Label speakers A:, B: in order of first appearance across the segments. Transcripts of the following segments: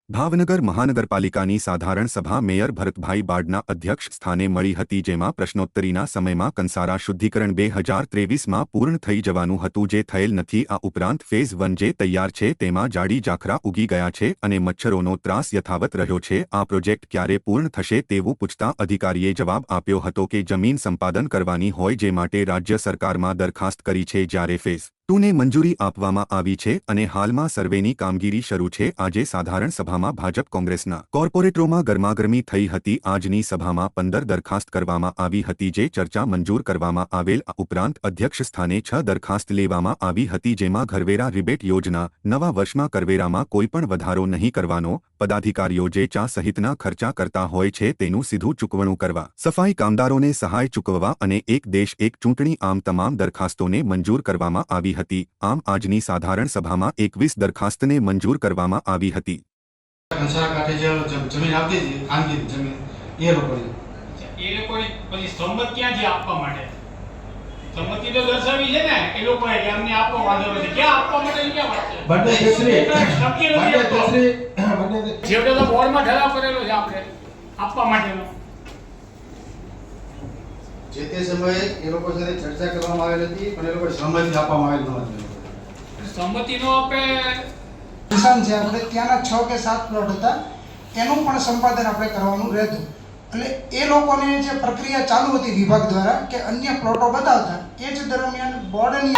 A: ભાવનગર મહાનગરપાલિકાની સાધારણ સભા મેયર ભરતભાઈ બાડના અધ્યક્ષ સ્થાને મળી હતી, જેમાં પ્રશ્નોત્તરીના સમયમાં કંસારા શુદ્ધિકરણ 2023માં પૂર્ણ થઈ જવાનું હતું, જે થયેલ નથી। આ ઉપરાંત ફેઝ 1 જે તૈયાર છે તેમાં જાડી ઝાખરા ઉગી ગયા છે અને મચ્છરોનો ત્રાસ યથાવત રહ્યો છે। આ પ્રોજેક્ટ ક્યારે પૂર્ણ થશે તેવું પૂછતા અધિકારીએ જવાબ આપ્યો હતો કે જમીન સંપાદન કરવાની હોય, જે માટે રાજ્ય સરકારમાં દરખાસ્ત કરી છે, જ્યારે ફેઝ 2ને મંજૂરી આપવામાં આવી છે અને હાલમાં સર્વેની કામગીરી શરૂ છે। આજે સાધારણ સભામાં ભાજપ કોંગ્રેસના કોર્પોરેટરોમાં ગરમાગરમી થઈ હતી। આજની સભામાં 15 દરખાસ્ત કરવામાં આવી હતી, જે ચર્ચા મંજૂર કરવામાં આવેલ। આ ઉપરાંત અધ્યક્ષ સ્થાને 6 દરખાસ્ત લેવામાં આવી હતી, જેમાં ઘરવેરા રિબેટ યોજના, નવા વર્ષમાં કરવેરામાં કોઈપણ વધારો નહીં કરવાનો, પદાધિકારીઓ જે ચા સહિતના ખર્ચા કરતા હોય છે તેનું સીધું ચૂકવણું કરવા, સફાઈ કામદારોને સહાય ચૂકવવા અને એક દેશ એક ચૂંટણી, આમ તમામ દરખાસ્તોને મંજૂર કરવામાં આવી હતી। આમ આજની સાધારણ સભામાં 21 દરખાસ્તને મંજૂર કરવામાં આવી હતી।
B: કંસારા કાંઠે જે જમીન આવતી હતી, ખાનગી જમીન, એ લોકોની
C: પછી સંમત ક્યાંથી આપવા માટે? સંમતિ તો દર્શાવી છે ને એ લોકો, એટલે અમને આપવા વાંધો નથી। ક્યાં આપવા માટે ક્યાં વાત છે? છેવટે તો બોર્ડમાં ઠરાવ કરેલો છે આપણે આપવા માટેનો।
B: જે તે સમયે એ લોકો સાથે ચર્ચા કરવામાં આવેલી હતી, પણ એ લોકો સંમતિ આપવામાં આવેલ નહોતી।
C: સંમતિ નો આપે
D: કિસાન છે આપણે ત્યાંના 6 કે 7 પ્લોટ હતા, એનું પણ સંપાદન આપણે કરવાનું રહેતું। એટલે એ લોકોને જે પ્રક્રિયા ચાલુ હતી વિભાગ દ્વારા કે અન્ય પ્લોટો બતાવતા, એ જ દરમિયાન બોર્ડની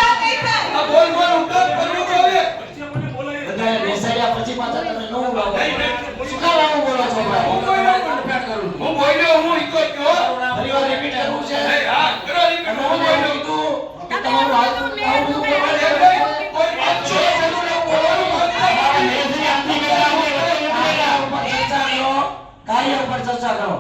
E: ચર્ચા કરો।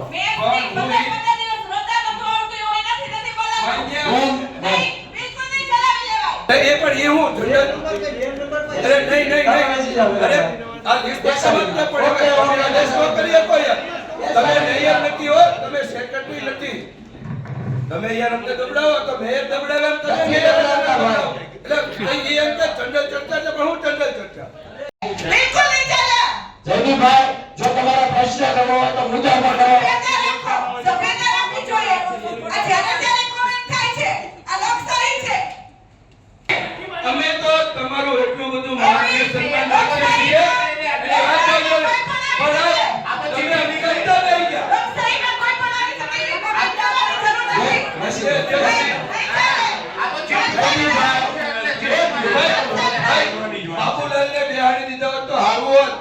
F: તમે યાર અમને દબડાવો તો મેયર દબડાવે, તમે મેયર દબડાવો એટલે એ અંતે ચંડલ ચર્ચા છે, પણ હું ચંડલ ચર્ચા
E: બિલકુલ નહીં ચાલે। જયદીપભાઈ, જો તમારા પ્રશ્ન કરવો હોય તો મુદ્દા પર કરો। સભ્યતા રાખવી જોઈએ। આ જ્યારે કોમેન્ટ થાય છે, આ લોકશાહી છે।
F: અમે તો તમારું એટલું બધું માન્ય સન્માન રાખીએ છીએ એટલે વાત કરજો, પણ તમે અધિકારીતા નહીં ગયા।
E: લોકશાહીમાં કોઈ પણ આવી શકે છે, કોમેન્ટ કરવાની જરૂર નથી।
F: બાબુલાલને બિહાડી દીધા હોત તો હારું હોત।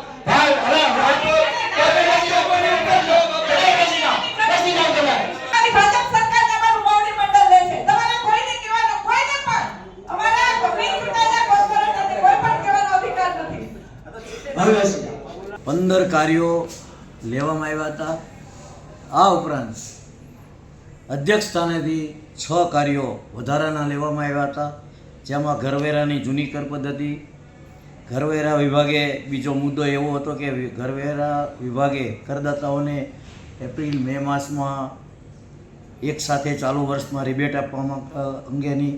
E: હવે
G: 15 કાર્યો લેવામાં આવ્યા હતા। આ ઉપરાંત અધ્યક્ષ સ્થાનેથી 6 કાર્યો વધારાના લેવામાં આવ્યા હતા, જેમાં ઘરવેરાની જૂની કર પદ્ધતિ, ઘરવેરા વિભાગે બીજો મુદ્દો એવો હતો કે ઘરવેરા વિભાગે કરદાતાઓને એપ્રિલ મે માસમાં એક સાથે ચાલુ વર્ષમાં રિબેટ આપવામાં અંગેની,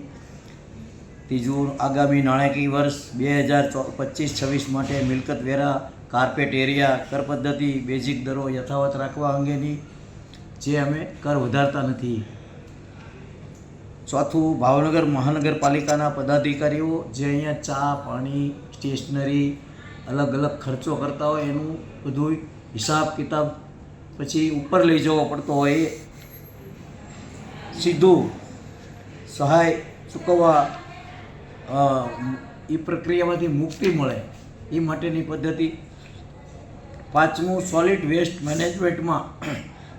G: ત્રીજું આગામી નાણાકીય વર્ષ 2025-26 માટે મિલકત વેરા, કાર્પેટ એરિયા કર પદ્ધતિ, બેઝિક દરો યથાવત રાખવા અંગેની, જે અમે કર વધારતા નથી। ચોથું, ભાવનગર મહાનગરપાલિકાના પદાધિકારીઓ જે અહીંયા ચા, પાણી, સ્ટેશનરી, અલગ અલગ ખર્ચો કરતા હોય એનું બધું હિસાબ કિતાબ પછી ઉપર લઈ જવો પડતો હોય, એ સીધું સહાય ચૂકવવા એ પ્રક્રિયામાંથી મુક્તિ મળે એ માટેની પદ્ધતિ। પાંચમું, સોલિડ વેસ્ટ મેનેજમેન્ટમાં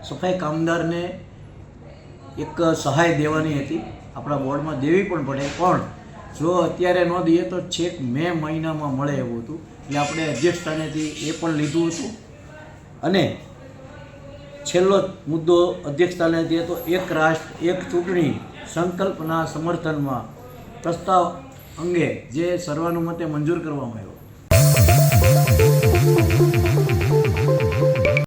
G: સફાઈ કામદારને એક સહાય દેવાની હતી, આપણા બોર્ડમાં દેવી પણ પડે, પણ જો અત્યારે ન દઈએ તો છેક મે મહિનામાં મળે એવું હતું, એટલે આપણે અધ્યક્ષ સ્થાનેથી એ પણ લીધું હતું। અને છેલ્લો મુદ્દો અધ્યક્ષ સ્થાનેથી હતો એક રાષ્ટ્ર એક ચૂંટણી સંકલ્પના સમર્થનમાં પ્રસ્તાવ અંગે, જે સર્વાનુમતે મંજૂર કરવામાં આવ્યો।